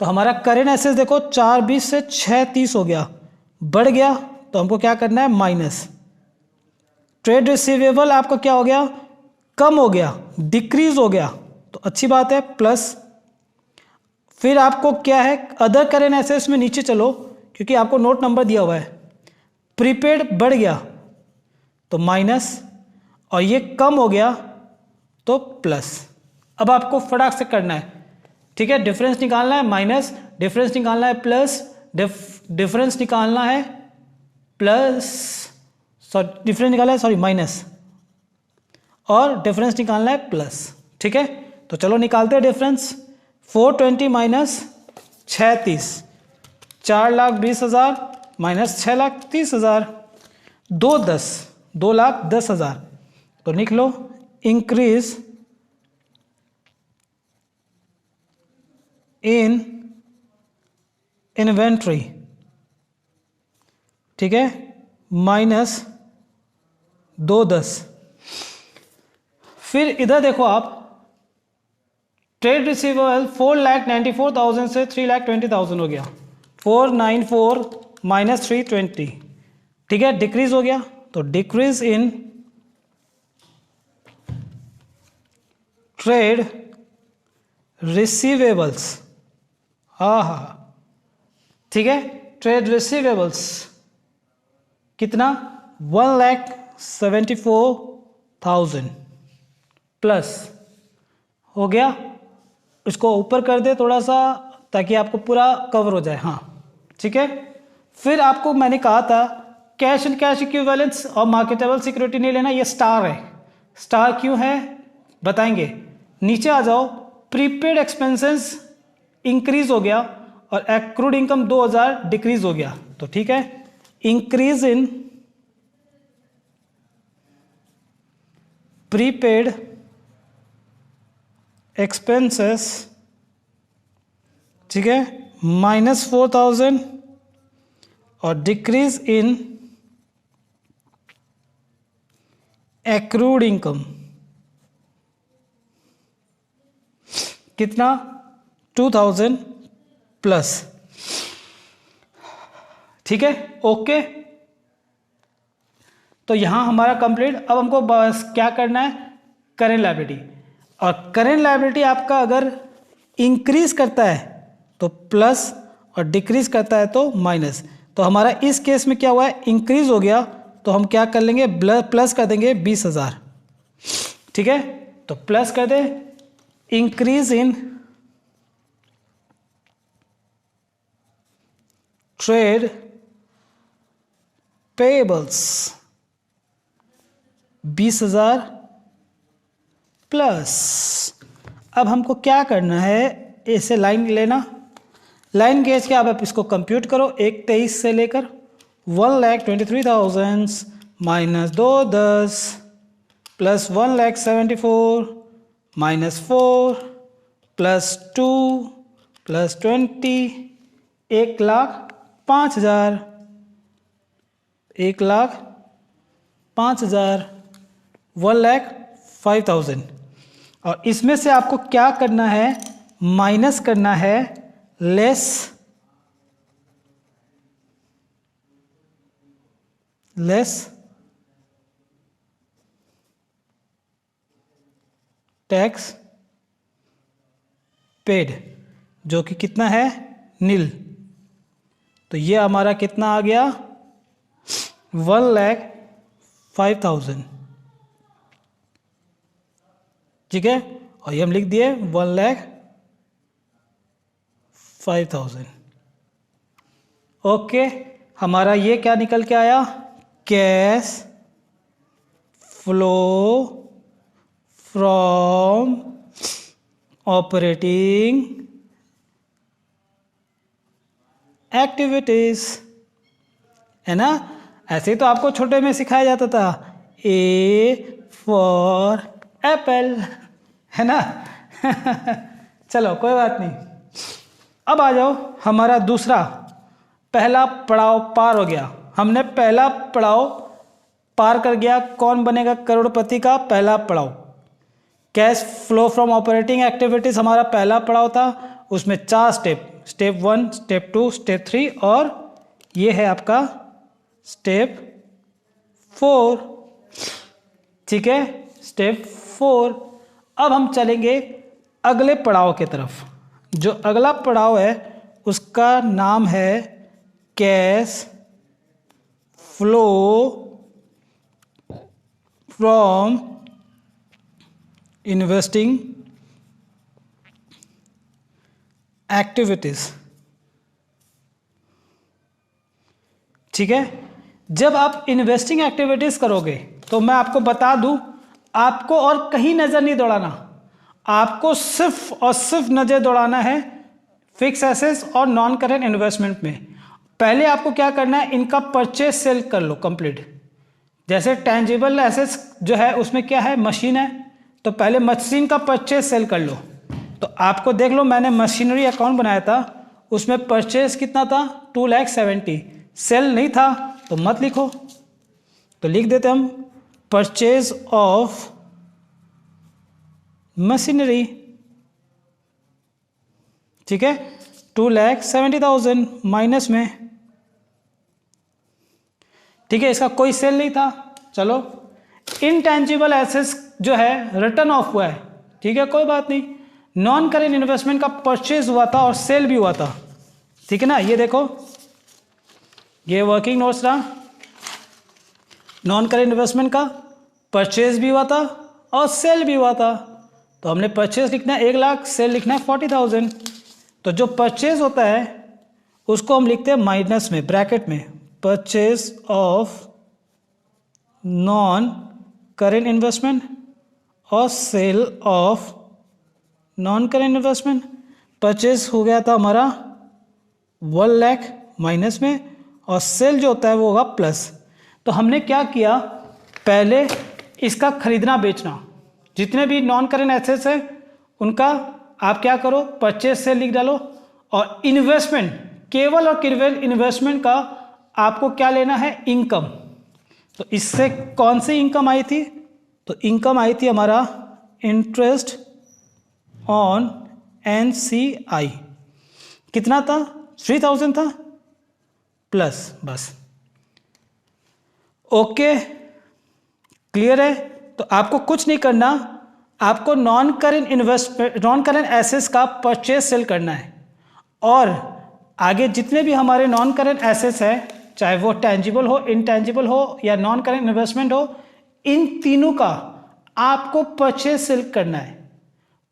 S1: तो हमारा करेंट एसेट्स देखो 420 से 630 हो गया, बढ़ गया तो हमको क्या करना है माइनस। ट्रेड रिसीवेबल आपका क्या हो गया, कम हो गया, डिक्रीज हो गया, तो अच्छी बात है प्लस। फिर आपको क्या है, अदर करेंट एसेट्स में नीचे चलो क्योंकि आपको नोट नंबर दिया हुआ है। प्रीपेड बढ़ गया तो माइनस, और ये कम हो गया तो प्लस। अब आपको फटाक से करना है। ठीक है, डिफरेंस निकालना है माइनस, डिफरेंस निकालना है प्लस, डिफरेंस निकालना है प्लस, सॉरी डिफरेंस निकालना है, सॉरी माइनस, और डिफरेंस निकालना है प्लस। ठीक है, तो चलो निकालते हैं डिफरेंस। 420 minus 630, 4,20,000 minus 6,30,000, 2,10,000। तो लिख लो इंक्रीज इन इन्वेंट्री। ठीक है, माइनस 210। फिर इधर देखो आप, ट्रेड रिसीवेबल 4,94,000 से 3,20,000 हो गया, 494 माइनस 320। ठीक है, डिक्रीज हो गया, तो डिक्रीज इन ट्रेड रिसीवेबल्स। हाँ, ठीक है, ट्रेड रिसीवेबल्स कितना 1,74,000 प्लस हो गया। इसको ऊपर कर दे थोड़ा सा ताकि आपको पूरा कवर हो जाए। हाँ ठीक है, फिर आपको मैंने कहा था कैश एंड कैश इक्विवेलेंट्स और मार्केटेबल सिक्योरिटी नहीं लेना, ये स्टार है। स्टार क्यों है बताएंगे। नीचे आ जाओ, प्रीपेड एक्सपेंसेस इंक्रीज हो गया और एक्रूड इनकम 2000 डिक्रीज हो गया, तो ठीक है, इंक्रीज इन प्रीपेड एक्सपेंसेस, ठीक है, -4000 और डिक्रीज इन एक्रूड इनकम कितना 2000 प्लस। ठीक है, ओके, तो यहां हमारा कंप्लीट। अब हमको बस क्या करना है, करेंट लायबिलिटी। और करेंट लायबिलिटी आपका अगर इंक्रीज करता है तो प्लस और डिक्रीज करता है तो माइनस। तो हमारा इस केस में क्या हुआ है, इंक्रीज हो गया, तो हम क्या कर लेंगे प्लस कर देंगे 20,000। ठीक है, तो प्लस कर they increase in trade payables 20,000 plus. अब हमको क्या करना है, ऐसे लाइन लेना, लाइन गेज के अब आप इसको कंप्यूट करो 1,23 से लेकर 1,23,000 minus 210 plus 1,74 minus 4 plus 2 plus 20 1,05,000 1,05,000 1,05,000। और इसमें से आपको क्या करना है, माइनस करना है लेस टैक्स पेड, जो कि कितना है, नील। तो ये हमारा कितना आ गया, 1,05,000। ठीक है, और ये हम लिख दिए 1,05,000। ओके, हमारा ये क्या निकल के आया, cash flow from operating activities, है ना। ऐसे ही तो आपको छोटे में सिखाया जाता था, ए फॉर एप्पल, है ना। चलो कोई बात नहीं। अब आ जाओ, हमारा दूसरा, पहला पड़ाव पार हो गया। हमने पहला पड़ाव पार कर गया। कौन बनेगा करोड़पति का पहला पड़ाव, cash flow from operating activities हमारा पहला पड़ाव था। उसमें 4 स्टेप, स्टेप 1, स्टेप 2, स्टेप 3 और ये है आपका स्टेप 4। ठीक है, स्टेप 4। अब हम चलेंगे अगले पड़ाव की तरफ। जो अगला पड़ाव है उसका नाम है cash flow from investing activities. ठीक है, जब आप इन्वेस्टिंग एक्टिविटीज करोगे तो मैं आपको बता दूं, आपको और कहीं नजर नहीं दौड़ाना, आपको सिर्फ और सिर्फ नजर दौड़ाना है फिक्स एसेट्स और नॉन करेंट इन्वेस्टमेंट में। पहले आपको क्या करना है, इनका परचेज सेल कर लो कंप्लीट। जैसे टेंजिबल एसेट्स जो है उसमें क्या है, मशीन है, तो पहले मशीन का परचेज सेल कर लो। तो आपको देख लो, मैंने मशीनरी अकाउंट बनाया था, उसमें परचेज कितना था, 2,70,000। सेल नहीं था तो मत लिखो, तो लिख देते हम परचेज ऑफ मशीनरी। ठीक है, 2,70,000 माइनस में। ठीक है, इसका कोई सेल नहीं था। चलो, इनटेंजिबल एसेट्स जो है रिटर्न ऑफ हुआ है। ठीक है, कोई बात नहीं। नॉन करेंट इन्वेस्टमेंट का परचेज हुआ था और सेल भी हुआ था। ठीक है ना, ये देखो, ये वर्किंग नोट्स रहा, नॉन करेंट इन्वेस्टमेंट का परचेज भी हुआ था और सेल भी हुआ था। तो हमने परचेज लिखना है 1,00,000, सेल लिखना है 40,000। तो जो परचेज होता है उसको हम लिखते हैं माइनस में, ब्रैकेट में, purchase of non current investment और sale of non current investment. Purchase हो गया था हमारा 1,00,000 माइनस में, और सेल जो होता है वो होगा प्लस। तो हमने क्या किया, पहले इसका खरीदना बेचना, जितने भी नॉन करेंट एसेट्स हैं उनका आप क्या करो, परचेज सेल लिख डालो, और इन्वेस्टमेंट, केवल और केवल इन्वेस्टमेंट का आपको क्या लेना है, इनकम। तो इससे कौन सी इनकम आई थी, तो इनकम आई थी हमारा इंटरेस्ट ऑन NCI। कितना था, 3,000 था प्लस, बस। ओके, क्लियर है। तो आपको कुछ नहीं करना, आपको नॉन करेंट एसेट्स का परचेज सेल करना है, और आगे जितने भी हमारे नॉन करेंट एसेट्स हैं, चाहे वो टेंजिबल हो, इनटेंजिबल हो या नॉन करेंट इन्वेस्टमेंट हो, इन तीनों का आपको परचेज सेल करना है।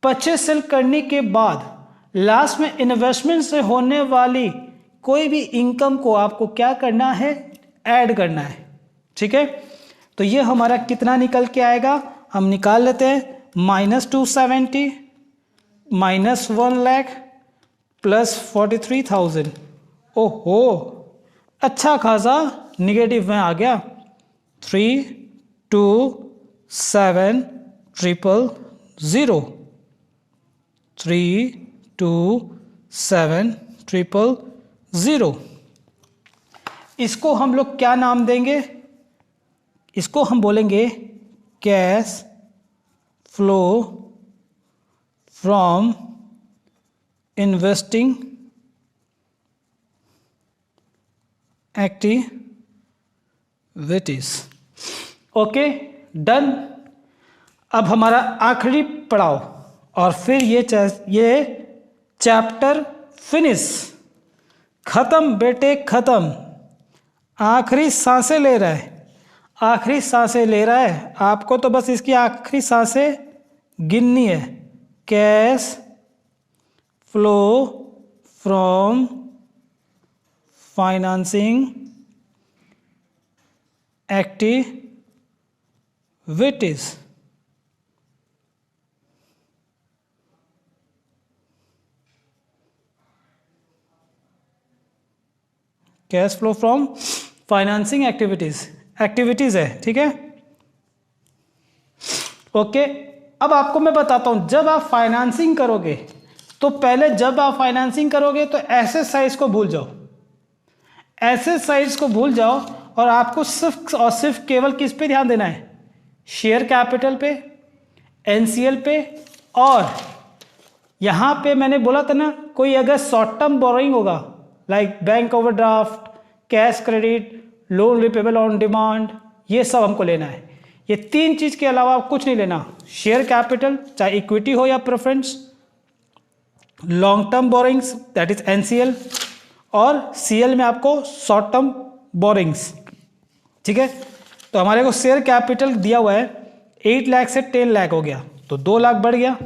S1: परचेज सेल करने के बाद लास्ट में इन्वेस्टमेंट से होने वाली कोई भी इनकम को आपको क्या करना है, ऐड करना है। ठीक है, तो ये हमारा कितना निकल के आएगा, हम निकाल लेते हैं, -270 माइनस 1,00,000 प्लस 43,000। ओहो, अच्छा खासा निगेटिव में आ गया। 327,000 327,000। इसको हम लोग क्या नाम देंगे, इसको हम बोलेंगे cash flow from investing activities. Okay, done. अब हमारा आखिरी पड़ाव और फिर ये चैप्टर फिनिश, खत्म बेटे खत्म। आखिरी सांसें ले रहा है, आखिरी सांसें ले रहा है। आपको तो बस इसकी आखिरी सांसें गिननी है। Cash flow from financing activities. Cash flow from financing activities है, ठीक है। ओके, अब आपको मैं बताता हूं, जब आप फाइनेंसिंग करोगे तो पहले जब आप फाइनेंसिंग करोगे तो एसेट साइज को भूल जाओ, एसेट साइज को भूल जाओ और आपको सिर्फ और सिर्फ केवल किस पे ध्यान देना है? शेयर कैपिटल पे, एनसीएल पे, और यहां पे मैंने बोला था ना, कोई अगर शॉर्ट टर्म बोरोइंग होगा like bank overdraft, cash credit, loan repayable on demand, ये सब हमको लेना है। ये तीन चीज के अलावा कुछ नहीं लेना। शेयर कैपिटल चाहे इक्विटी हो या preference, long term borrowings that is NCL, और सीएल में आपको शॉर्ट टर्म बोरिंग्स, ठीक है। तो हमारे को शेयर कैपिटल दिया हुआ है 8 लाख से 10 लाख हो गया, तो 2 लाख बढ़ गया,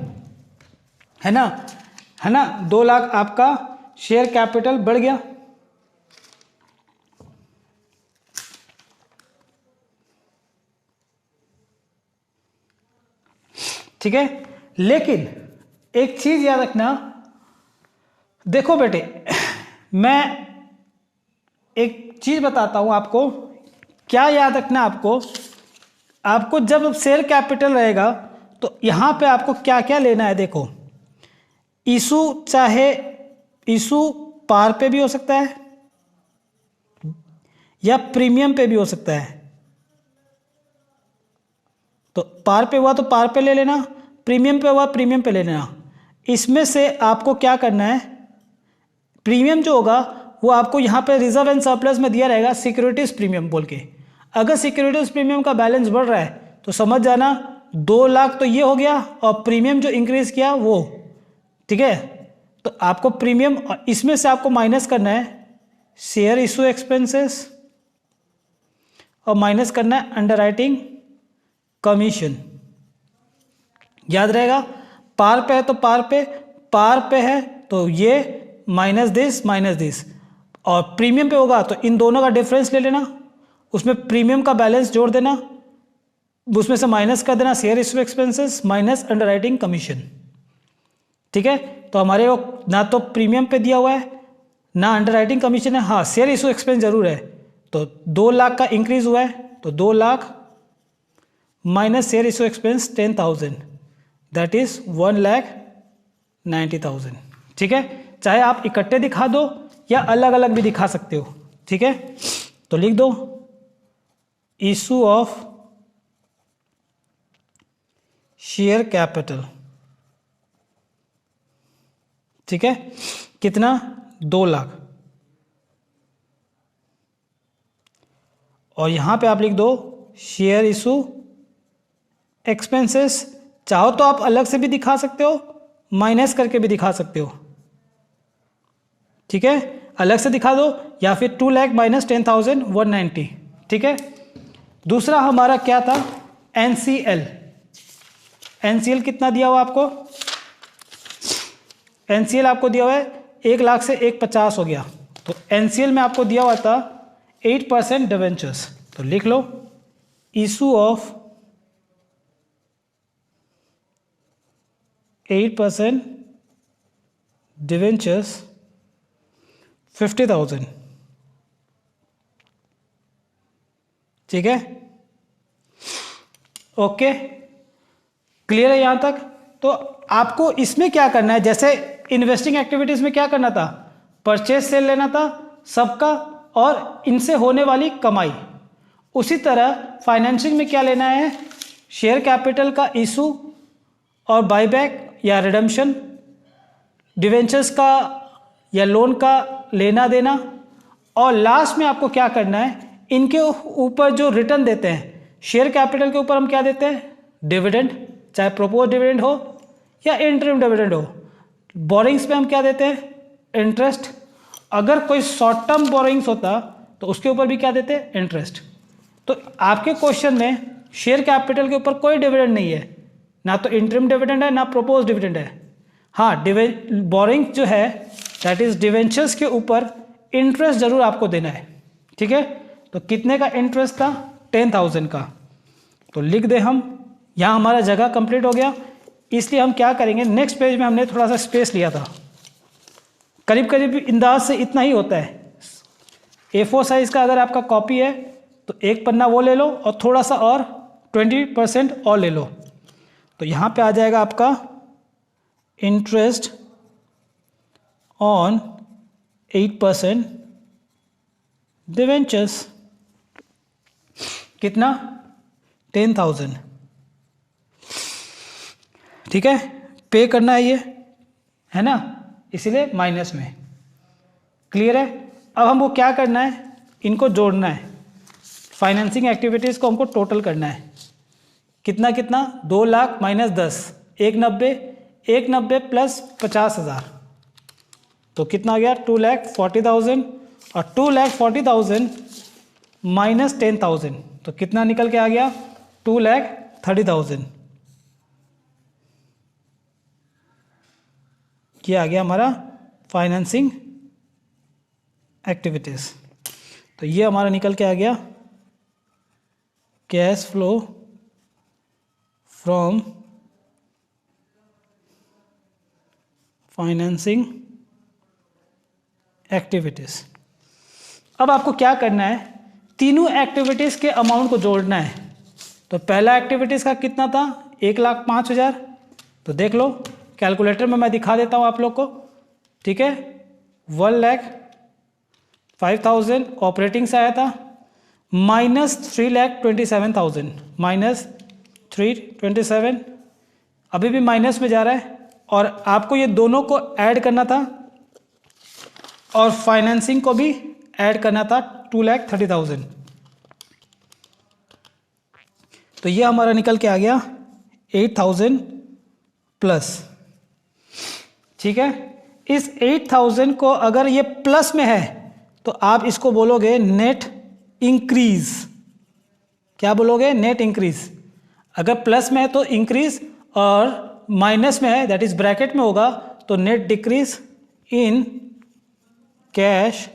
S1: है ना, है ना। 2 लाख आपका शेयर कैपिटल बढ़ गया, ठीक है। लेकिन एक चीज याद रखना, देखो बेटे, मैं एक चीज बताता हूं आपको, क्या याद रखना आपको जब शेयर कैपिटल रहेगा तो यहां पे आपको क्या क्या लेना है। देखो, इशू चाहे इशू पार पे भी हो सकता है या प्रीमियम पे भी हो सकता है। तो पार पे हुआ तो पार पे ले लेना, प्रीमियम पे हुआ प्रीमियम पे ले लेना। इसमें से आपको क्या करना है, प्रीमियम जो होगा वो आपको यहाँ पे रिजर्व एंड सरप्लस में दिया रहेगा सिक्योरिटीज प्रीमियम बोल के। अगर सिक्योरिटीज प्रीमियम का बैलेंस बढ़ रहा है तो समझ जाना 2 लाख तो ये हो गया, और प्रीमियम जो इंक्रीज किया वो, ठीक है। तो आपको प्रीमियम, इसमें से आपको माइनस करना है शेयर इशू एक्सपेंसेस और माइनस करना है अंडरराइटिंग कमीशन। याद रहेगा, पार पे है तो पार पे है तो ये माइनस दिस, और प्रीमियम पे होगा तो इन दोनों का डिफरेंस ले लेना, उसमें प्रीमियम का बैलेंस जोड़ देना, उसमें से माइनस कर देना share issue expenses minus underwriting commission, ठीक है। तो हमारे को ना तो प्रीमियम पे दिया हुआ है ना अंडरराइटिंग कमीशन है, हाँ शेयर इशू एक्सपेंस जरूर है। तो 2 लाख का इंक्रीज हुआ है तो 2 lakh minus share issue expense 10,000 that is 1,90,000, ठीक है। चाहे आप इकट्ठे दिखा दो या अलग अलग भी दिखा सकते हो, ठीक है। तो लिख दो इशू ऑफ शेयर कैपिटल, ठीक है, कितना 2 लाख, और यहां पे आप लिख दो शेयर इशू एक्सपेंसेस। चाहो तो आप अलग से भी दिखा सकते हो, माइनस करके भी दिखा सकते हो, ठीक है, अलग से दिखा दो, या फिर 2 लाख माइनस 10,000 190, ठीक है। दूसरा हमारा क्या था, एनसीएल। एनसीएल कितना दिया हुआ आपको, एनसीएल आपको दिया हुआ है 1 लाख से 150 हो गया, तो एनसीएल में आपको दिया हुआ था 8% डिवेंचर्स। तो लिख लो इशू ऑफ 8% डिवेंचर्स 50,000, ठीक है। ओके, क्लियर है यहां तक। तो आपको इसमें क्या करना है, जैसे इन्वेस्टिंग एक्टिविटीज में क्या करना था, परचेज सेल लेना था सबका और इनसे होने वाली कमाई, उसी तरह फाइनेंसिंग में क्या लेना है, शेयर कैपिटल का इशू और बायबैक या रिडम्पशन डिवेंचर्स का या लोन का लेना देना, और लास्ट में आपको क्या करना है, इनके ऊपर जो रिटर्न देते हैं शेयर कैपिटल के ऊपर हम क्या देते हैं, डिविडेंड, चाहे प्रोपोज डिविडेंड हो या इंटरिम डिविडेंड हो। बोरिंग्स पे हम क्या देते हैं, इंटरेस्ट। अगर कोई शॉर्ट टर्म बोरिंग्स होता तो उसके ऊपर भी क्या देते हैं, इंटरेस्ट। तो आपके क्वेश्चन में शेयर कैपिटल के ऊपर कोई डिविडेंड नहीं है, ना तो इंटरिम डिविडेंड है ना प्रोपोज डिविडेंड है। हाँ, बोरिंग जो है दैट इज डिवेंचर्स के ऊपर इंटरेस्ट जरूर आपको देना है, ठीक है। तो कितने का इंटरेस्ट था, 10,000 का। तो लिख दे हम, यहाँ हमारा जगह कंप्लीट हो गया। इसलिए हम क्या करेंगे, नेक्स्ट पेज में हमने थोड़ा सा स्पेस लिया था, करीब करीब अंदाज से इतना ही होता है। A4 साइज़ का अगर आपका कॉपी है तो एक पन्ना वो ले लो और थोड़ा सा और 20% और ले लो। तो यहाँ पे आ जाएगा आपका इंटरेस्ट ऑन 8% डिवेंचर्स, कितना, 10,000, ठीक है। पे करना है ये, है ना, इसीलिए माइनस में। क्लियर है। अब हमको क्या करना है, इनको जोड़ना है, फाइनेंसिंग एक्टिविटीज़ को हमको टोटल करना है। कितना कितना, 2 लाख माइनस 10, 190, 190 प्लस 50,000, तो कितना आ गया, 2,40,000, और 2,40,000 माइनस 10,000 तो कितना निकल के आ गया, 2,30,000। ये आ गया हमारा फाइनेंसिंग एक्टिविटीज़। तो ये हमारा निकल के आ गया cash flow from financing activities. अब आपको क्या करना है, तीनों एक्टिविटीज़ के अमाउंट को जोड़ना है। तो पहला एक्टिविटीज़ का कितना था, 1,05,000। तो देख लो कैलकुलेटर में मैं दिखा देता हूँ आप लोग को, ठीक है। 1,05,000 ऑपरेटिंग से आया था, माइनस 3,27,000, माइनस 327, अभी भी माइनस में जा रहा है। और आपको ये दोनों को ऐड करना था और फाइनेंसिंग को भी ऐड करना था, 2,30,000। तो ये हमारा निकल के आ गया 8,000 प्लस, ठीक है। इस 8,000 को अगर ये प्लस में है तो आप इसको बोलोगे नेट इंक्रीज। क्या बोलोगे, नेट इंक्रीज। अगर प्लस में है तो इंक्रीज, और माइनस में है दैट इज ब्रैकेट में होगा तो net decrease in cash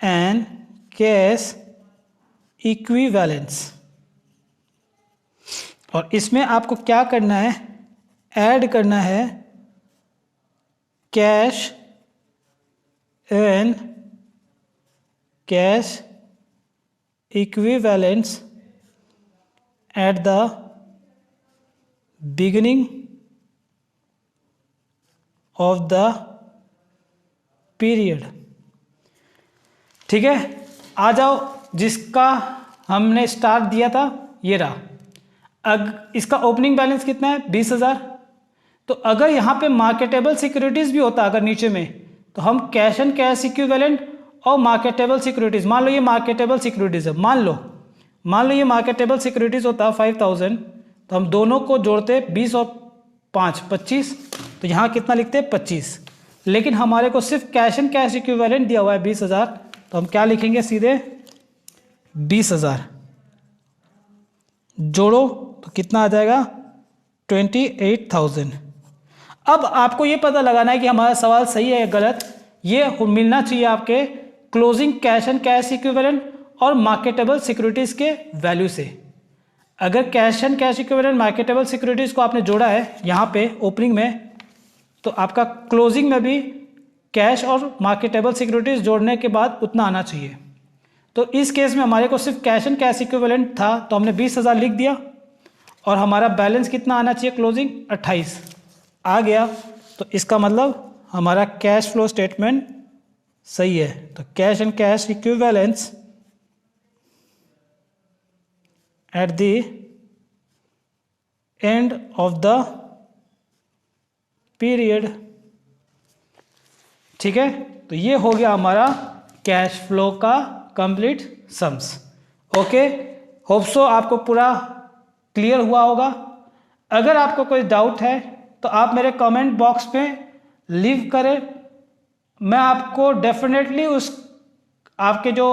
S1: and cash equivalence. और इसमें आपको क्या करना है, ऐड करना है cash and cash equivalence at the beginning of the period, ठीक है। आ जाओ, जिसका हमने स्टार्ट दिया था ये रहा। इसका ओपनिंग बैलेंस कितना है, 20,000। तो अगर यहाँ पे मार्केटेबल सिक्योरिटीज़ भी होता अगर नीचे में, तो हम कैश एंड कैश इक्विवेलेंट और मार्केटेबल सिक्योरिटीज़, मान लो ये मार्केटेबल सिक्योरिटीज़ है, मान लो ये मार्केटेबल सिक्योरिटीज़ होता 5,000, तो हम दोनों को जोड़ते 20 और 5 25, तो यहाँ कितना लिखते हैं 25। लेकिन हमारे को सिर्फ कैश एंड कैश इक्विवेलेंट दिया हुआ है 20,000, तो हम क्या लिखेंगे, सीधे 20,000 जोड़ो तो कितना आ जाएगा, 28,000। अब आपको ये पता लगाना है कि हमारा सवाल सही है या गलत। ये मिलना चाहिए आपके closing cash and cash equivalent और मार्केटेबल सिक्योरिटीज़ के वैल्यू से। अगर cash and cash equivalent marketable securities को आपने जोड़ा है यहाँ पे ओपनिंग में, तो आपका क्लोजिंग में भी कैश और मार्केटेबल सिक्योरिटीज़ जोड़ने के बाद उतना आना चाहिए। तो इस केस में हमारे को सिर्फ कैश एंड कैश इक्विवेलेंट था, तो हमने 20,000 लिख दिया, और हमारा बैलेंस कितना आना चाहिए क्लोजिंग, 28 आ गया। तो इसका मतलब हमारा कैश फ्लो स्टेटमेंट सही है। तो cash and cash equivalence at the end of the period ठीक है, तो ये हो गया हमारा कैश फ्लो का complete sums. Okay, hope so आपको पूरा क्लियर हुआ होगा। अगर आपको कोई डाउट है तो आप मेरे कमेंट बॉक्स में लीव करें, मैं आपको डेफिनेटली उस आपके जो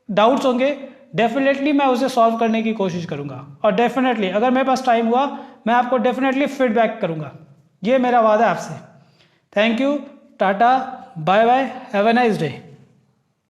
S1: डाउट्स होंगे डेफिनेटली मैं उसे सॉल्व करने की कोशिश करूंगा, और डेफिनेटली अगर मेरे पास टाइम हुआ मैं आपको डेफिनेटली फीडबैक करूंगा, ये मेरा वादा है आपसे। Thank you, ta-ta, bye bye, have a nice day.